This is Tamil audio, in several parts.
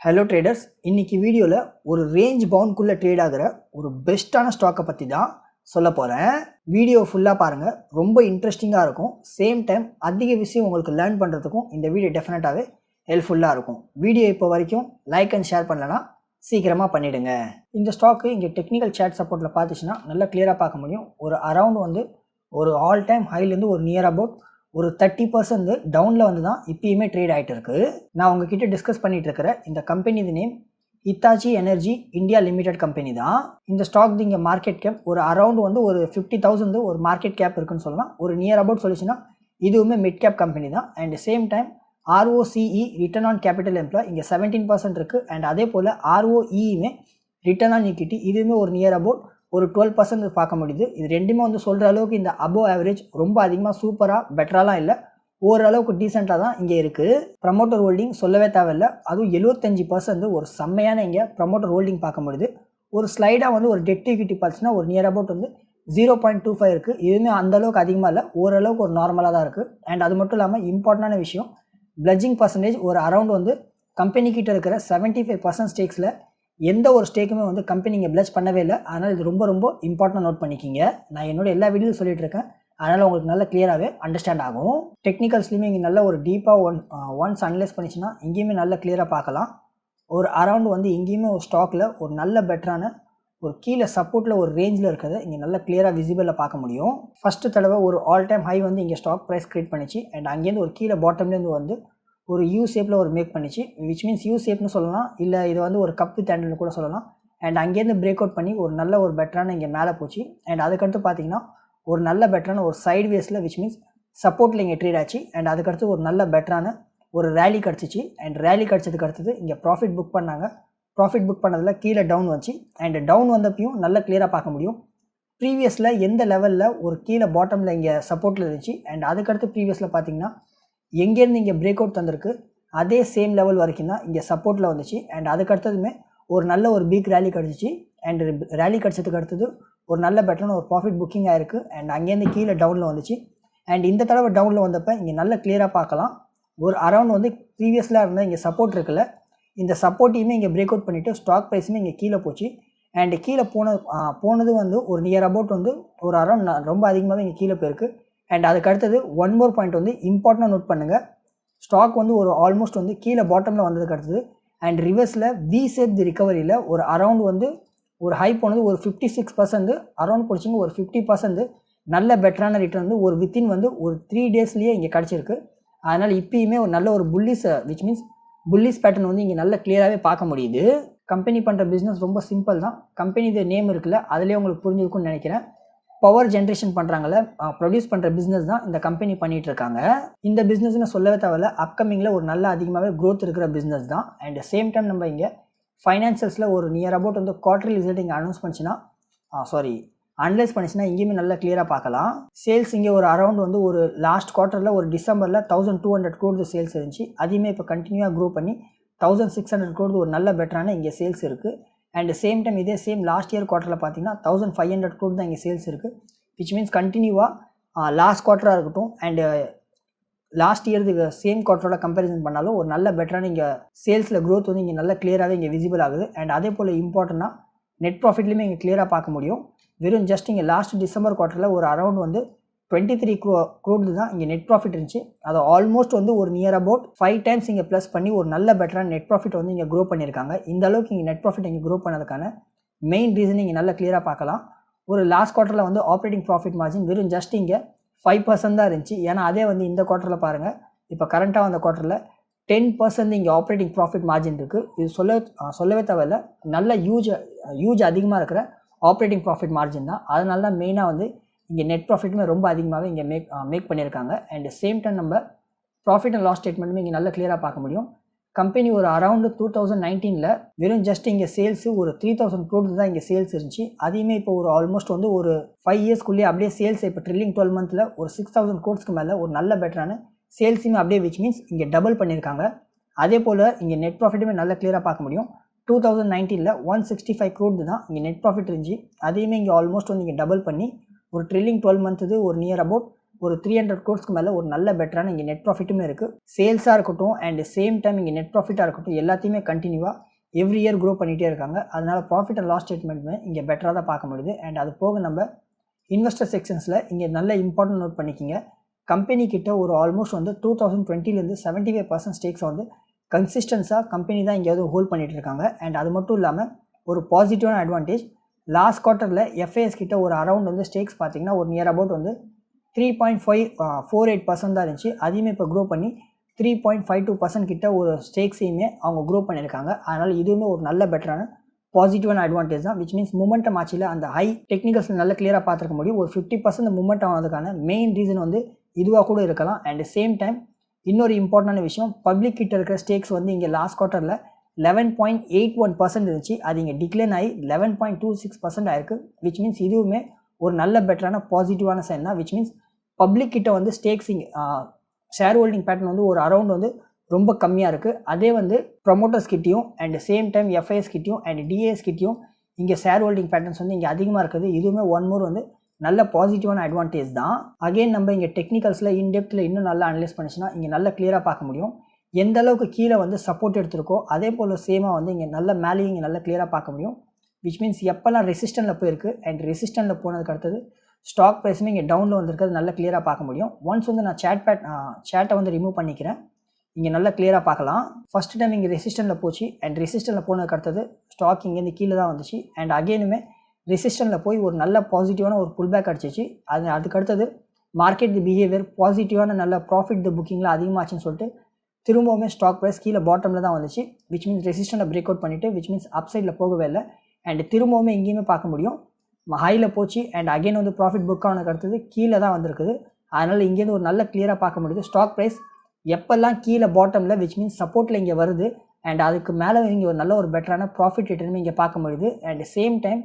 ஹலோ ட்ரேடர்ஸ், இன்னைக்கு வீடியோவில் ஒரு ரேஞ்ச் பவுண்ட்குள்ளே ட்ரேட் ஆகிற ஒரு பெஸ்ட்டான ஸ்டாக்கை பற்றி தான் சொல்ல போகிறேன். வீடியோ ஃபுல்லாக பாருங்கள், ரொம்ப இன்ட்ரெஸ்டிங்காக இருக்கும். சேம் டைம் அதிக விஷயம் உங்களுக்கு லேர்ன் பண்ணுறதுக்கும் இந்த வீடியோ டெஃபினட்டாகவே ஹெல்ப்ஃபுல்லாக இருக்கும். வீடியோ இப்போ வரைக்கும் லைக் அண்ட் ஷேர் பண்ணலன்னா சீக்கிரமாக பண்ணிவிடுங்க. இந்த ஸ்டாக்கு இங்கே டெக்னிக்கல் சேட் சப்போர்ட்டில் பார்த்துச்சுன்னா நல்லா கிளியராக பார்க்க முடியும். ஒரு அரவுண்ட் ஒரு ஆல் டைம் ஹைலேருந்து ஒரு நியர் அபவுட் ஒரு 30% டவுனில் வந்து தான் இப்பயுமே ட்ரேட் ஆகிட்டு இருக்கு. நான் உங்ககிட்ட டிஸ்கஸ் பண்ணிட்டு இருக்கிற இந்த company name Hitachi energy India limited company தான். இந்த ஸ்டாக் இங்கே மார்க்கெட் கேப் ஒரு அரவுண்ட் ஒரு 50,000 ஒரு மார்க்கெட் கேப் இருக்குன்னு சொல்லலாம். ஒரு நியர் அபவுட் சொல்லிச்சுன்னா இதுவுமே மிட் கேப் கம்பெனி தான். And same time ROCE return on capital employee இங்கே 17% இருக்குது. அண்ட் அதே போல் ROEயுமே ரிட்டர்ன் ஆன் ஈக்விட்டி இதுவுமே ஒரு நியர் அபவுட் ஒரு 12% பார்க்க முடியுது. இது ரெண்டுமே சொல்கிற அளவுக்கு இந்த அபோவ் ஆவரேஜ் ரொம்ப அதிகமாக சூப்பராக பெட்டராலாம் இல்லை, ஓரளவுக்கு டீசெண்டாக தான் இங்கே இருக்குது. ப்ரமோட்டர் ஹோல்டிங் சொல்லவே தேவையில்லை, அதுவும் 75% ஒரு செம்மையான இங்கே ப்ரமோட்டர் ஹோல்டிங் பார்க்க முடியுது. ஒரு ஸ்லைடாக ஒரு டெட் ஈக்விட்டி பார்த்துச்சுன்னா ஒரு நியர் அபவுட் 0.25 இருக்குது. இதுவுமே அந்தளவுக்கு அதிகமாக இல்லை, ஓரளவுக்கு ஒரு நார்மலாக தான் இருக்குது. அண்ட் அது மட்டும் இல்லாமல் இம்பார்ட்டண்டான விஷயம், பிளட்ஜிங் பர்சன்டேஜ் ஒரு அரவுண்ட் கம்பெனிக்கிட்ட இருக்கிற 75% ஸ்டேக்ஸில் எந்த ஒரு ஸ்டேக்குமே கம்பெனி இங்கே பிளட்ஜ் பண்ணவே இல்லை. அதனால் இது ரொம்ப ரொம்ப இம்பார்ட்டன்ட் நோட் பண்ணிக்கிங்க. நான் என்னோட எல்லா வீடியோவும் சொல்லிட்டு இருக்கேன், அதனால் உங்களுக்கு நல்லா கிளியராகவே அண்டர்ஸ்டாண்ட் ஆகும். டெக்னிக்கல்ஸ்லையுமே இங்கே நல்ல ஒரு டீப்பாக ஒன்ஸ் அனலைஸ் பண்ணிச்சுன்னா இங்கேயுமே நல்லா கிளியராக பார்க்கலாம். ஒரு அரவுண்ட் இங்கேயுமே ஒரு ஸ்டாக்கில் ஒரு நல்ல பெட்டரான ஒரு கீழே சப்போர்ட்டில் ஒரு ரேஞ்சில் இருக்கிறத இங்கே நல்லா கிளியராக விசிபிளில் பார்க்க முடியும். ஃபஸ்ட்டு தடவை ஒரு ஆல் டைம் ஹை இங்கே ஸ்டாக் ப்ரைஸ் கிரியேட் பண்ணிச்சு. அண்ட் அங்கேருந்து ஒரு கீழே பாட்டம்லேருந்து ஒரு யூ ஷேப்பில் ஒரு மேக் பண்ணிச்சு, விச் மீன்ஸ் யூ ஷேப்னு சொல்லலாம், இல்லை இது ஒரு கப் வித் ஹேண்டில்னு கூட சொல்லலாம். அண்ட் அங்கேருந்து பிரேக் அவுட் பண்ணி ஒரு நல்ல ஒரு பெட்டரான இங்கே மேலே போச்சு. அண்ட் அதுக்கடுத்து பார்த்தீங்கன்னா ஒரு நல்ல பெட்டரான ஒரு சைட் வேஸில் விச் மீன்ஸ் சப்போர்ட்டில் இங்கே ட்ரேட் ஆச்சு. அண்ட் அதுக்கடுத்து ஒரு நல்ல பெட்டரான ஒரு ரேலி கிடச்சிச்சு. அண்ட் ரேலி கிடச்சதுக்கு அடுத்தது இங்கே ப்ராஃபிட் புக் பண்ணாங்க. ப்ராஃபிட் புக் பண்ணதில் கீழே டவுன் வந்துச்சு. அண்ட் டவுன் வந்தப்பையும் நல்லா கிளியராக பார்க்க முடியும். ப்ரீவியஸில் எந்த லெவலில் ஒரு கீழே பாட்டமில் இங்கே சப்போர்ட்டில் இருந்துச்சு. அண்ட் அதுக்கடுத்து ப்ரீவியஸில் பார்த்தீங்கன்னா எங்கேருந்து இங்கே பிரேக் அவுட் தந்திருக்கு அதே சேம் லெவல் வரைக்கும் தான் இங்கே சப்போர்ட்டில் வந்துச்சு. அண்ட் அதுக்கடுத்ததுமே ஒரு நல்ல ஒரு பிக் ரேலி கிடச்சிச்சு. அண்ட் ரேலி கிடச்சதுக்கு அடுத்தது ஒரு நல்ல பெட்டரான ஒரு ப்ராஃபிட் புக்கிங் ஆயிருக்கு. அண்ட் அங்கேருந்து கீழே டவுனில் வந்துச்சு. அண்ட் இந்த தடவை டவுனில் வந்தப்போ இங்கே நல்ல கிளியராக பார்க்கலாம். ஒரு அரவுண்ட் ப்ரீவியஸில் இருந்தால் இங்கே சப்போர்ட் இருக்குல்ல, இந்த சப்போர்ட்டையுமே இங்கே பிரேக் அவுட் பண்ணிவிட்டு ஸ்டாக் ப்ரைஸுமே இங்கே கீழே போச்சு. அண்ட் கீழே போனது ஒரு நியர் அபவுட் ஒரு அரவுண்ட் ரொம்ப அதிகமாகவே இங்கே கீழே போயிருக்கு. அண்ட் அதுக்கு அடுத்தது ஒன் மோர் பாயிண்ட் இம்பார்ட்டண்டாக நோட் பண்ணுங்கள். ஸ்டாக் ஒரு ஆல்மோஸ்ட் கீழே பாட்டமில் வந்ததுக்கு அடுத்தது அண்ட் ரிவர்ஸில் வி ஷேப் தி ரிகவரியில் ஒரு அரவுண்ட் ஒரு ஹை போனது ஒரு 56%, அரவுண்ட் பிடிச்சிங்க ஒரு 50% நல்ல பெட்டரான ரிட்டர்ன் ஒரு வித்தின் ஒரு 3 டேஸ்லேயே இங்கே கிடச்சிருக்கு. அதனால் இப்பயுமே ஒரு நல்ல ஒரு pulleys which means pulleys pattern இங்கே நல்ல கிளியராகவே பார்க்க முடியுது. கம்பெனி பண்ணுற பிஸ்னஸ் ரொம்ப சிம்பிள் தான். கம்பெனி நேம் இருக்குல்ல, அதிலே உங்களுக்கு புரிஞ்சிருக்குன்னு நினைக்கிறேன். பவர் ஜென்ரேஷன் பண்ணுறாங்கள, ப்ரொடியூஸ் பண்ணுற பிஸ்னஸ் தான் இந்த கம்பெனி பண்ணிகிட்டு இருக்காங்க. இந்த பிஸ்னஸ்னு சொல்லவே தேவையில்ல, அப்கமிங்கில் ஒரு நல்ல அதிகமாகவே க்ரோத் இருக்கிற பிஸ்னஸ் தான். அண்ட் சேம் டைம் நம்ம இங்கே ஃபைனான்சியல்ஸில் ஒரு நியர் அபவுட் குவார்டர்லி ரிசல்ட் இங்கே அனௌன்ஸ் பண்ணிச்சுன்னா அனலைஸ் பண்ணிச்சுன்னா இங்கேயுமே நல்லா கிளியராக பார்க்கலாம். சேல்ஸ் இங்கே ஒரு அரவுண்ட் ஒரு லாஸ்ட் குவார்ட்டரில் ஒரு டிசம்பரில் 1200 crore சேல்ஸ் இருந்துச்சு. அதையுமே இப்போ கண்டினியூவாக க்ரோ பண்ணி 1600 crore ஒரு நல்ல பெட்டரான இங்கே சேல்ஸ் இருக்குது. அண்ட் சேம் டைம் இதே சேம் லாஸ்ட் இயர் குவார்ட்டரில் பார்த்தீங்கன்னா 1500 crore தான் இங்கே சேல்ஸ் இருக்குது. விச் மீன்ஸ் கண்டினியூவாக லாஸ்ட் குவார்ட்டராக இருக்கட்டும் அண்டு லாஸ்ட் இயருக்கு சேம் குவார்ட்டரோட கம்பேரிசன் பண்ணாலும் ஒரு நல்ல பெட்டரான இங்கே சேல்ஸில் க்ரோத் இங்கே நல்ல கிளியராகவே இங்கே விசிபிள் ஆகுது. அண்ட் அதே போல் இம்பார்ட்டண்டாக நெட் ப்ராஃபிட்லேயுமே இங்கே கிளியராக பார்க்க முடியும். வெறும் ஜஸ்ட் இங்கே லாஸ்ட் டிசம்பர் குவார்ட்டரில் ஒரு அரவுண்ட் 23 crore தான் இங்கே நெட் ப்ராஃபிட் இருந்துச்சு. அதை ஆல்மோஸ்ட் ஒரு நியர் அபவுட் 5 times இங்கே ப்ளஸ் பண்ணி ஒரு நல்ல பெட்டரான நெட் ப்ராஃபிட் இங்கே க்ரோ பண்ணியிருக்காங்க. இந்த அளவுக்கு இங்கே நெட் ப்ராஃபிட் இங்கே க்ரோ பண்ணதுக்கான மெயின் ரீசன் இங்கே நல்லா கிளியராக பார்க்கலாம். ஒரு லாஸ்ட் குவார்ட்டரில் ஆப்ரேட்டிங் ப்ராஃபிட் மார்ஜின் வெறும் ஜஸ்ட் இங்கே 5% தான் இருந்துச்சு. ஏன்னா அதே இந்த குவார்ட்டரில் பாருங்கள், இப்போ கரண்ட்டாக வந்த குவார்ட்டரில் 10% இங்கே ஆப்ரேட்டிங் ப்ராஃபிட் மார்ஜின் இருக்குது. இது சொல்லவே தேவையில்லை, நல்ல யூஜ் அதிகமாக இருக்கிற ஆப்ரேட்டிங் ப்ராஃபிட் மார்ஜின் தான். அதனால தான் மெயினாக இங்கே நெட் ப்ராஃபிட்டுமே ரொம்ப அதிகமாகவே இங்கே மேக் பண்ணியிருக்காங்க. அண்ட் சேம் டைம் நம்ம ப்ராஃபிட் அண்ட் லாஸ் ஸ்டேட்மெண்ட்டுமே இங்கே நல்லா கிளியராக பார்க்க முடியும். கம்பெனி ஒரு அரவுண்ட் 2019 வெறும் ஜஸ்ட் இங்கே சேல்ஸு ஒரு 3000 crore தான் இங்கே சேல்ஸ் இருந்துச்சு. அதையுமே இப்போ ஒரு ஆல்மோஸ்ட் ஒரு 5 yearsக்குள்ளேயே அப்படியே சேல்ஸ் இப்போ ட்ரில்லிங் 12 months ஒரு 6000 crore மேலே ஒரு நல்ல பெட்டரான சேல்ஸுமே அப்படியே விச் மீன்ஸ் இங்கே டபுள் பண்ணியிருக்காங்க. அதே போல் இங்கே நெட் ப்ராஃபிட்டுமே நல்லா கிளியராக பார்க்க முடியும். 2019 165 crore தான் இங்கே நெட் ப்ராஃபிட் இருந்துச்சு. அதையுமே இங்கே ஆல்மோஸ்ட் இங்கே டபுள் பண்ணி ஒரு ட்ரில்லிங் 12 months ஒரு நியர் அபவுட் ஒரு 300 crores மேலே ஒரு நல்ல பெட்டரான இங்கே நெட் ப்ராஃபிட்டுமே இருக்குது. சேல்ஸாக இருக்கட்டும் அண்ட் சேம் டைம் இங்கே நெட் ப்ராஃபிட்டாக இருக்கட்டும் எல்லாத்தையுமே கண்டினியூவாக எவ்ரி இயர் க்ரோ பண்ணிகிட்டே இருக்காங்க. அதனால் ப்ராஃபிட் அண்ட் லாஸ் ஸ்டேட்மெண்ட்டுமே இங்கே பெட்டராக தான் பார்க்க முடியுது. அண்ட் அது போக நம்ம இன்வெஸ்டர் செக்ஷன்ஸில் இங்கே நல்ல இம்பார்ட்டன்ட் நோட் பண்ணிக்கிங்க. கம்பெனி கிட்ட ஒரு ஆல்மோஸ்ட் வந்து 2020 75% ஸ்டேக்ஸை வந்து கன்சிஸ்டன்ஸாக கம்பெனி தான் இங்கேயாவது ஹோல்ட் பண்ணிகிட்டு இருக்காங்க. அண்ட் அது மட்டும் இல்லாமல் ஒரு பாசிட்டிவான அட்வான்டேஜ் லாஸ்ட் குவார்ட்டரில் எஃப்ஐஎஸ் கிட்ட ஒரு அரௌண்ட் வந்து ஸ்டேக்ஸ் பார்த்திங்கன்னா ஒரு நியர் அபவுட் வந்து 3.48% தான் இருந்துச்சு. அதையுமே இப்போ க்ரோ பண்ணி 3.52% கிட்ட ஒரு ஸ்டேக்ஸையுமே அவங்க க்ரோ பண்ணியிருக்காங்க. அதனால் இதுவுமே ஒரு நல்ல பெட்டரான பாசிட்டிவான அட்வான்டேஜ் தான். விச் மீன்ஸ் மூமெண்டம் ஆச்சில் அந்த ஹை டெக்னிக்கல்ஸில் நல்ல கிளியராக பார்த்துருக்க முடியும். ஒரு 50% மூமெண்ட் ஆனதுக்கான மெயின் ரீசன் வந்து இதுவாக கூட இருக்கலாம். அண்ட் சேம் டைம் இன்னொரு இம்பார்ட்டண்டான விஷயம், பப்ளிக் கிட்ட இருக்கிற ஸ்டேக்ஸ் வந்து இங்கே லாஸ்ட் குவார்ட்டரில் 11.81% இருந்துச்சு. அது இங்கே டிக்ளைன் ஆகி 11.26% ஆயிருக்கு. விச் மீன்ஸ் இதுவுமே ஒரு நல்ல பெட்டரான பாசிட்டிவான சைன் தான். விச் மீன்ஸ் பப்ளிக் கிட்ட வந்து ஸ்டேக்ஸ் ஷேர் ஹோல்டிங் பேட்டர்ன் வந்து ஒரு அரௌண்ட் வந்து ரொம்ப கம்மியாக இருக்குது. அதே வந்து ப்ரொமோட்டர்ஸ் கிட்டையும் அண்ட் சேம் டைம் எஃப்ஐஎஸ் கிட்டையும் அண்ட் டிஏஎஸ் கிட்டையும் இங்கே ஷேர் ஹோல்டிங் பேட்டர்ன்ஸ் வந்து இங்கே அதிகமாக இருக்குது. இதுவுமே ஒன் மோர் வந்து நல்ல பாசிட்டிவான அட்வான்டேஜ் தான். அகெயின் நம்ம இங்கே டெக்னிக்கல்ஸில் இன்டெப்த்தில் இன்னும் நல்லா அனலைஸ் பண்ணிச்சுன்னா இங்கே நல்ல கிளியராக பார்க்க முடியும். எந்த அளவுக்கு கீழே வந்து சப்போர்ட் எடுத்திருக்கோ அதே போல் சேமாக வந்து இங்கே நல்ல மேலேயும் இங்கே நல்ல கிளியராக பார்க்க முடியும். விச் மீன்ஸ் எப்போல்லாம் ரெசிஸ்டனில் போயிருக்கு அண்ட் ரெசிஸ்டனில் போனதுக்கு அடுத்தது ஸ்டாக் ப்ரைஸுமே இங்கே டவுனில் வந்துருக்கிறது நல்ல கிளியராக பார்க்க முடியும். ஒன்ஸ் வந்து நான் சேட்டை வந்து ரிமூவ் பண்ணிக்கிறேன். இங்கே நல்லா கிளியராக பார்க்கலாம். ஃபஸ்ட் டைம் இங்கே ரெசிஸ்டனில் போச்சு அண்ட் ரெசிஸ்டனில் போனதுக்கு அடுத்தது ஸ்டாக் இங்கேருந்து கீழே தான் வந்துச்சு. அண்ட் அகெயினுமே ரெசிஸ்டனில் போய் ஒரு நல்ல பாசிட்டிவான ஒரு புல் பேக் அடிச்சிச்சு. அதுக்கு அடுத்தது மார்க்கெட் பிஹேவியர் பாசிட்டிவான நல்ல ப்ராஃபிட் புக்கிங்கில் அதிகமாச்சுன்னு சொல்லிட்டு திரும்பவுமே ஸ்டாக் ப்ரைஸ் கீழே பாட்டமில் தான் வந்துச்சு. விச் மீன்ஸ் ரெசிஸ்டனை பிரேக் அவுட் பண்ணிவிட்டு விச் மீன்ஸ் அப் சைடில் போகவே இல்லை. அண்ட் திரும்பவுமே எங்கேயுமே பார்க்க முடியும் ஹையில் போச்சு அண்ட் அகெயின் வந்து ப்ராஃபிட் புக் ஆனதுக்கு அடுத்தது கீழே தான் வந்திருக்குது. அதனால் இங்கேருந்து ஒரு நல்ல கிளியராக பார்க்க முடியுது. ஸ்டாக் ப்ரைஸ் எப்போல்லாம் கீழே பாட்டமில் விச் மீன்ஸ் சப்போர்ட்டில் இங்கே வருது அண்ட் அதுக்கு மேலே இங்கே ஒரு நல்ல ஒரு பெட்டரான ப்ராஃபிட் ரிட்டர்னுமே இங்கே பார்க்க முடியுது. அண்ட் சேம் டைம்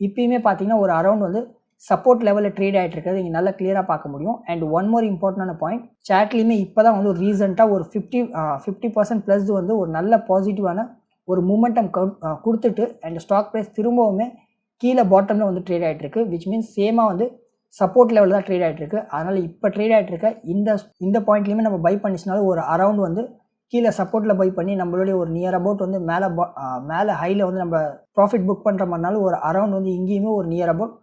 இப்போயுமே பார்த்தீங்கன்னா ஒரு அரௌண்ட் வந்து சப்போர்ட் லெவலில் ட்ரேட் ஆகிட்டு இருக்கிறது இங்கே நல்லா கிளியராக பார்க்க முடியும். அண்ட் ஒன் மோர் இம்பார்ட்டண்டான பாயிண்ட், சேட்லேயுமே இப்போ தான் வந்து ஒரு ரீசெண்டாக ஒரு 50% ப்ளஸ் வந்து ஒரு நல்ல பாசிட்டிவான ஒரு மூமெண்டம் கொடுத்துட்டு அண்ட் ஸ்டாக் ப்ரைஸ் திரும்பவுமே கீழே பாட்டமில் வந்து ட்ரேட் ஆகிட்டு இருக்கு. விச் மீன்ஸ் சேமாக வந்து சப்போர்ட் லெவலில் தான் ட்ரேட் ஆகிட்டு இருக்கு. அதனால் இப்போ ட்ரேட் ஆகிட்டு இருக்க இந்த பாயிண்ட்லேயுமே நம்ம பை பண்ணிச்சினாலும் ஒரு அரௌண்ட் வந்து கீழே சப்போர்ட்டில் பை பண்ணி நம்மளுடைய ஒரு நியர் அபவுட் வந்து மேலே ஹையில் வந்து நம்ம ப்ராஃபிட் புக் பண்ணுற மாதிரினாலும் ஒரு அரௌண்ட் வந்து இங்கேயுமே ஒரு நியர் அபவுட்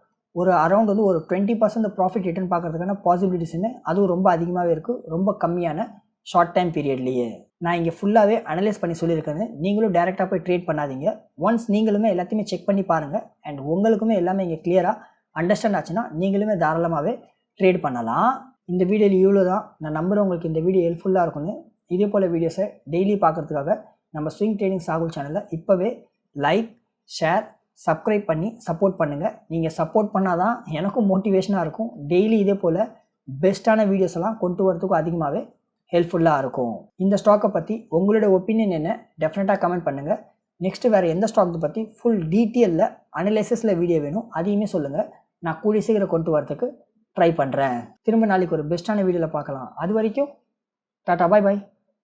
ஒரு அரௌண்ட் வந்து ஒரு 20% ப்ராஃபிட் ரிட்டர்ன் பார்க்கறதுக்கான பாசிபிலிட்டிஸுமே அதுவும் ரொம்ப அதிகமாகவே இருக்குது. ரொம்ப கம்மியான ஷார்ட் டைம் பீரியட்லேயே நான் இங்கே ஃபுல்லாகவே அனலைஸ் பண்ணி சொல்லியிருக்கேன். நீங்களும் டேரெக்டாக போய் ட்ரேட் பண்ணாதீங்க. ஒன்ஸ் நீங்களுமே எல்லாத்தையுமே செக் பண்ணி பாருங்கள் அண்ட் உங்களுக்குமே எல்லாமே இங்கே கிளியராக அண்டர்ஸ்டாண்ட் ஆச்சுன்னா நீங்களுமே தாராளமாகவே ட்ரேட் பண்ணலாம். இந்த வீடியோவில் இவ்வளோ தான். நான் நம்புகிறேன் உங்களுக்கு இந்த வீடியோ ஹெல்ப்ஃபுல்லாக இருக்குன்னு. இதே போல் வீடியோஸை டெய்லி பார்க்குறதுக்காக நம்ம ஸ்விங் ட்ரேடிங் சாகுல் சேனலில் இப்போவே லைக் ஷேர் சப்ஸ்கிரைப் பண்ணி சப்போர்ட் பண்ணுங்கள். நீங்கள் சப்போர்ட் பண்ணால் தான் எனக்கும் மோட்டிவேஷனாக இருக்கும். டெய்லி இதே போல் பெஸ்ட்டான வீடியோஸ் எல்லாம் கொண்டு வரதுக்கும் அதிகமாகவே ஹெல்ப்ஃபுல்லாக இருக்கும். இந்த ஸ்டாக்கை பற்றி உங்களோட ஒப்பீனியன் என்ன டெஃபினட்டாக கமெண்ட் பண்ணுங்கள். நெக்ஸ்ட்டு வேறு எந்த ஸ்டாக்கை பற்றி ஃபுல் டீட்டெயிலில் அனலைசிஸில் வீடியோ வேணும் அதையுமே சொல்லுங்கள். நான் கூடிய சீக்கிரம் கொண்டு வரதுக்கு ட்ரை பண்ணுறேன். திரும்ப நாளைக்கு ஒரு பெஸ்ட்டான வீடியோவில் பார்க்கலாம். அது வரைக்கும் டாட்டா பாய் பாய்.